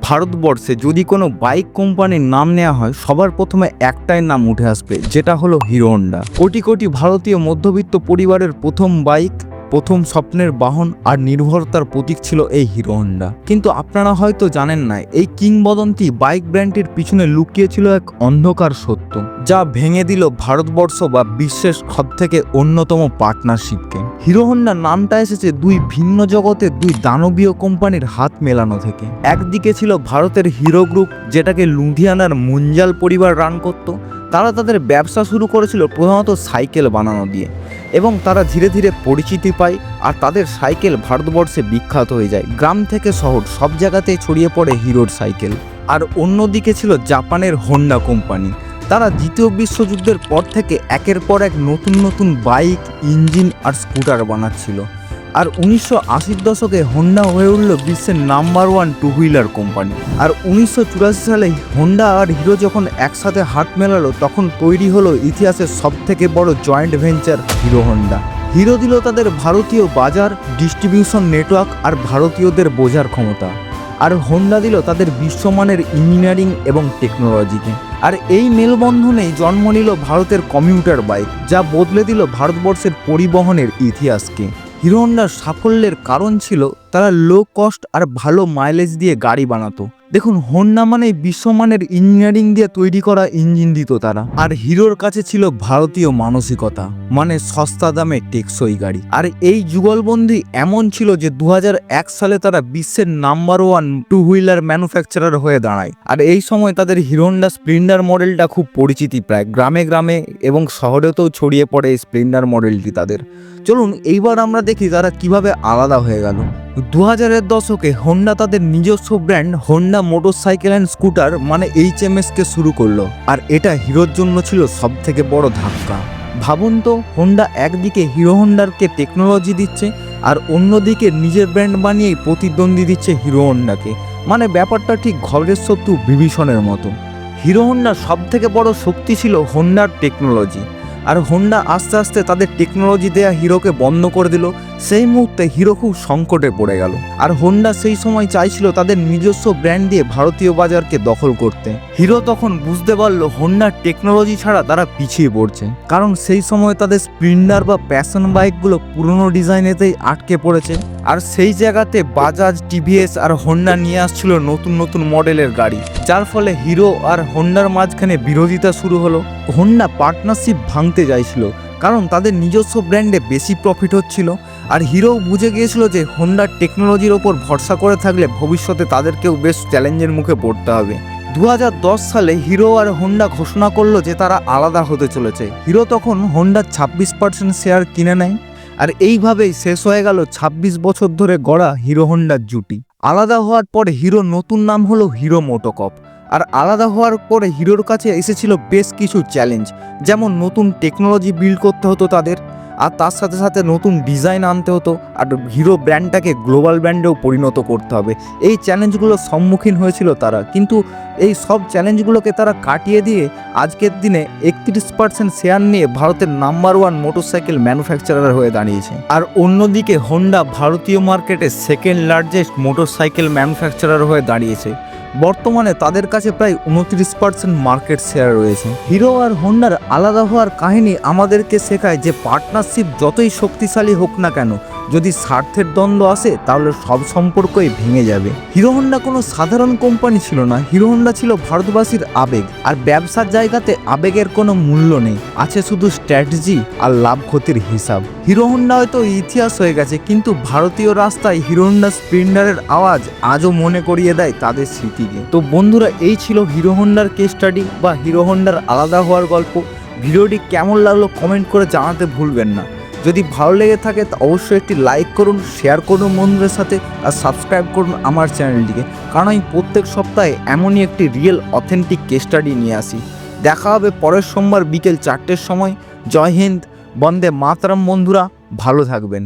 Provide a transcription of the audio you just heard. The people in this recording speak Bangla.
ভারতবর্ষে যদি কোনো বাইক কোম্পানির নাম নেওয়া হয় সবার প্রথমে একটাই নাম উঠে আসবে, যেটা হলো হিরো হন্ডা। কোটি কোটি ভারতীয় মধ্যবিত্ত পরিবারের প্রথম বাইক, প্রথম স্বপ্নের বাহন আর নির্ভরতার প্রতীক ছিল এই হিরো হন্ডা। কিন্তু আপনারা হয়তো জানেন না, এই কিংবদন্তি বাইক ব্র্যান্ডটির পিছনে লুকিয়েছিল এক অন্ধকার সত্য, যা ভেঙে দিল ভারতবর্ষ বা বিশ্বের সবথেকে অন্যতম পার্টনারশিপকে। হিরো হন্ডা নামটা এসেছে দুই ভিন্ন জগতের দুই দানবীয় কোম্পানির হাত মেলানো থেকে। একদিকে ছিল ভারতের হিরো গ্রুপ, যেটাকে লুধিয়ানার মুঞ্জাল পরিবার রান করত। তারা তাদের ব্যবসা শুরু করেছিল প্রধানত সাইকেল বানানো দিয়ে, এবং তারা ধীরে ধীরে পরিচিতি পায় আর তাদের সাইকেল ভারতবর্ষে বিখ্যাত হয়ে যায়। গ্রাম থেকে শহর সব জায়গাতেই ছড়িয়ে পড়ে হিরোর সাইকেল। আর অন্যদিকে ছিল জাপানের হোন্ডা কোম্পানি। তারা দ্বিতীয় বিশ্বযুদ্ধের পর থেকে একের পর এক নতুন নতুন বাইক, ইঞ্জিন আর স্কুটার বানাচ্ছিল। আর 1980-র দশকে হোন্ডা হয়ে উঠল বিশ্বের নাম্বার 1 টু হুইলার কোম্পানি। আর 1984 সালে হোন্ডা আর হিরো যখন একসাথে হাত মেলালো, তখন তৈরি হলো ইতিহাসের সবথেকে বড় joint venture hero Honda. Hero দিল তাদের ভারতীয় বাজার, ডিস্ট্রিবিউশন নেটওয়ার্ক আর ভারতীয়দের বোঝার ক্ষমতা, আর হোন্ডা দিল তাদের বিশ্বমানের ইঞ্জিনিয়ারিং এবং টেকনোলজিকে। আর এই মেলবন্ধনেই জন্ম নিল ভারতের কমিউটার বাইক, যা বদলে দিল ভারতবর্ষের পরিবহনের ইতিহাসকে। হিরো হন্ডার সাফল্যের কারণ ছিল তারা লো কস্ট আর ভালো মাইলেজ দিয়ে গাড়ি বানাতো। দেখুন, হোন্ডা মানে বিশ্বমানের ইঞ্জিনিয়ারিং দিয়ে তৈরি করা ইঞ্জিন দিত তারা। আর হিরোর কাছে ছিল ভারতীয় মানসিকতা, মানে সস্তা দামে টেকসই গাড়ি। আর এই যুগলবন্দি এমন ছিল যে 2001 সালে তারা বিশ্বের নাম্বার 1 টু হুইলার ম্যানুফ্যাকচারার হয়ে দাঁড়ায়। আর এই সময় তাদের হিরো হন্ডা স্প্লেন্ডার মডেলটা খুব পরিচিতি, প্রায় গ্রামে গ্রামে এবং শহরেতেও ছড়িয়ে পড়ে এই স্প্লেন্ডার মডেলটি তাদের। চলুন এইবার আমরা দেখি তারা কিভাবে আলাদা হয়ে গেল। 2000-এর দশকে হোন্ডা তাদের নিজস্ব brand Honda motorcycle and scooter মানে HMS-কে শুরু করলো। আর এটা হিরোর জন্য ছিল সব থেকে বড় ধাক্কা। ভাবুন তো, হোন্ডা একদিকে হিরো হন্ডারকে টেকনোলজি দিচ্ছে, আর অন্যদিকে নিজের ব্র্যান্ড বানিয়েই প্রতিদ্বন্দ্বী দিচ্ছে হিরো হন্ডাকে। মানে ব্যাপারটা ঠিক ঘরের শত্রু বিভীষণের মতো। হিরো হন্ডার সব থেকে বড় শক্তি ছিল হোন্ডার টেকনোলজি। আর হোন্ডা আস্তে আস্তে তাদের টেকনোলজি দেয়া হিরোকে বন্ধ করে দিল। সেই মুহূর্তে হিরো খুব সংকটে পড়ে গেল। আর হোন্ডা সেই সময় চাইছিল তাদের নিজস্ব ব্র্যান্ড দিয়ে ভারতীয় বাজারকে দখল করতে। হিরো তখন বুঝতে পারল হোন্ডার টেকনোলজি ছাড়া তারা পিছিয়ে পড়ছে, কারণ সেই সময় তাদের স্প্লেন্ডার বা প্যাশন বাইকগুলো পুরনো ডিজাইনেতেই আটকে পড়েছে। আর সেই জায়গাতে বাজাজ, টিভিএস আর হোন্ডা নিয়ে আসছিল নতুন নতুন মডেলের গাড়ি, যার ফলে হিরো আর হোন্ডার মাঝখানে বিরোধিতা শুরু হলো। হোন্ডা পার্টনারশিপ ভাঙতে চাইছিল, কারণ তাদের নিজস্ব ব্র্যান্ডে বেশি প্রফিট হচ্ছিল। আর হিরো বুঝে গিয়েছিল যে হোন্ডার টেকনোলজির ওপর ভরসা করে থাকলে ভবিষ্যতে তাদেরকেও বেশ চ্যালেঞ্জের মুখে পড়তে হবে। 2010 সালে হিরো আর হোন্ডা ঘোষণা করলো যে তারা আলাদা হতে চলেছে। হিরো তখন হোন্ডার 26% শেয়ার কিনে নেয়। আর এইভাবেই শেষ হয়ে গেল 26 বছর ধরে গড়া হিরো হোন্ডার জুটি। আলাদা হওয়ার পরে হিরো নতুন নাম হলো হিরো মোটোকর্প। আর আলাদা হওয়ার পরে হিরোর কাছে এসেছিল বেশ কিছু চ্যালেঞ্জ, যেমন নতুন টেকনোলজি বিল্ড করতে হতো তাদের, আর তার সাথে সাথে নতুন ডিজাইন আনতে হতো, আর হিরো ব্র্যান্ডটাকে গ্লোবাল ব্র্যান্ডেও পরিণত করতে হবে। এই চ্যালেঞ্জগুলোর সম্মুখীন হয়েছিল তারা, কিন্তু এই সব চ্যালেঞ্জগুলোকে তারা কাটিয়ে দিয়ে আজকের দিনে 31% শেয়ার নিয়ে ভারতের নাম্বার 1 মোটরসাইকেল ম্যানুফ্যাকচারার হয়ে দাঁড়িয়েছে। আর অন্যদিকে হোন্ডা ভারতীয় মার্কেটে সেকেন্ড লার্জেস্ট মোটরসাইকেল ম্যানুফ্যাকচারার হয়ে দাঁড়িয়েছে। বর্তমানে তাদের কাছে প্রায় 29% মার্কেট শেয়ার রয়েছে। হিরো আর হোন্ডার আলাদা হওয়ার কাহিনী আমাদেরকে শেখায় যে পার্টনারশিপ যতই শক্তিশালী হোক না কেন, যদি স্বার্থের দ্বন্দ্ব আসে তাহলে সব সম্পর্কই ভেঙে যাবে। হিরো হন্ডা কোনো সাধারণ কোম্পানি ছিল না। হিরো হন্ডা ছিল ভারতবাসীর আবেগ। আর ব্যবসার জায়গাতে আবেগের কোনো মূল্য নেই, আছে শুধু স্ট্র্যাটেজি আর লাভ ক্ষতির হিসাব। হিরো হন্ডা হয়তো ইতিহাস হয়ে গেছে, কিন্তু ভারতীয় রাস্তায় হিরো হন্ডা স্প্লেন্ডারের আওয়াজ আজও মনে করিয়ে দেয় তাদের স্মৃতিকে। তো বন্ধুরা, এই ছিল হিরো হন্ডার কেস স্টাডি বা হিরো হন্ডার আলাদা হওয়ার গল্প। ভিডিওটি কেমন লাগলো কমেন্ট করে জানাতে ভুলবেন না। যদি ভালো লেগে থাকে তা অবশ্যই একটি লাইক করুন, শেয়ার করুন বন্ধুদের সাথে, আর সাবস্ক্রাইব করুন আমার চ্যানেলটিকে, কারণ আমি প্রত্যেক সপ্তাহে এমনই একটি রিয়েল অথেন্টিক কেস স্টাডি নিয়ে আসি। দেখা হবে পরের সোমবার বিকেল 4টের সময়। জয় হিন্দ, বন্দে মাতরম বন্ধুরা, ভালো থাকবেন।